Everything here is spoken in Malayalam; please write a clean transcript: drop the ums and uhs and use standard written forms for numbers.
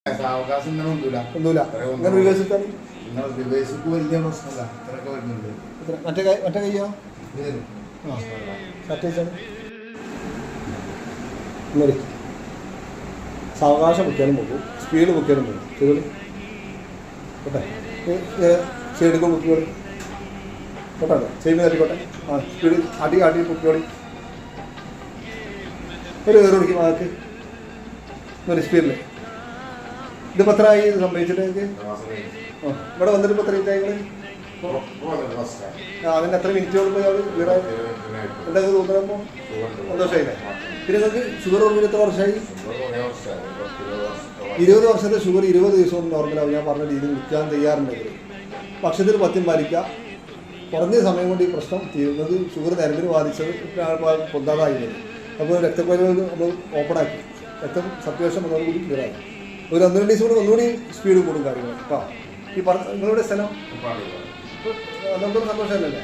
അവകാശം ഇങ്ങനെ ഒന്നുമില്ല. ഇങ്ങനെ റിവേഴ്സ് ഇട്ടാൽ റിവേഴ്സിക്ക് വലിയ പ്രശ്നമില്ല. ഇത്രയൊക്കെ വരുന്നുണ്ട്. മറ്റേ കയ്യോ ആ ഷർട്ട് വെച്ചാണ് ഇന്നലെ സാവകാശം മുക്കിയാലും പോകും, സ്പീഡ് മുക്കിയാലും പോകും. ചെയ്തോളി കേട്ടെ, സൈഡിൽ മുക്കിയോളി കേട്ടോ, ചെയ്യുന്ന തട്ടിക്കോട്ടെ. ആ സ്പീഡ് അടി മുക്കിയോളി. ഒരു കയറി പിടിക്കും ആൾക്ക് ഒരു സ്പീഡിൽ. ഇതിപ്പോൾ എത്രയായി ഇത് സംഭവിച്ചിട്ട് എനിക്ക്? ഇവിടെ വന്നിട്ട് ഇപ്പോൾ എത്ര മിനിറ്റായി? അതിന് എത്ര മിനിറ്റ് കൊടുക്കുമ്പോൾ വീടായി എന്താ തോന്നുമ്പോൾ സന്തോഷമായില്ലേ? പിന്നെ നിങ്ങൾക്ക് ഷുഗർ കുറഞ്ഞിട്ട് എത്ര വർഷമായി? 20 വർഷത്തെ ഷുഗർ 20 ദിവസം കൊണ്ട് നോർമലാവും. ഞാൻ പറഞ്ഞ രീതിയിൽ നിൽക്കാൻ തയ്യാറുണ്ടെങ്കിൽ ഭക്ഷണത്തിൽ പഥ്യം പാലിക്കുക. കുറഞ്ഞ സമയം കൊണ്ട് ഈ പ്രശ്നം തീരുന്നത്. ഷുഗർ നരമ്പിന് ബാധിച്ചത് പൊന്താതായിരുന്നു. അപ്പോൾ രക്തക്കുഴലുകൾ നമ്മൾ ഓപ്പണാക്കി രക്തം സത്യാവശ്യം അതോടുകൂടി ക്ലിയറായി. ഒരു 1-2 ദിവസം കൂടി ഒന്നുകൂടി സ്പീഡ് കൂടും കാര്യങ്ങൾ കേട്ടോ. ഈ നിങ്ങളുടെ സ്ഥലം നമുക്ക് സന്തോഷമല്ലേ?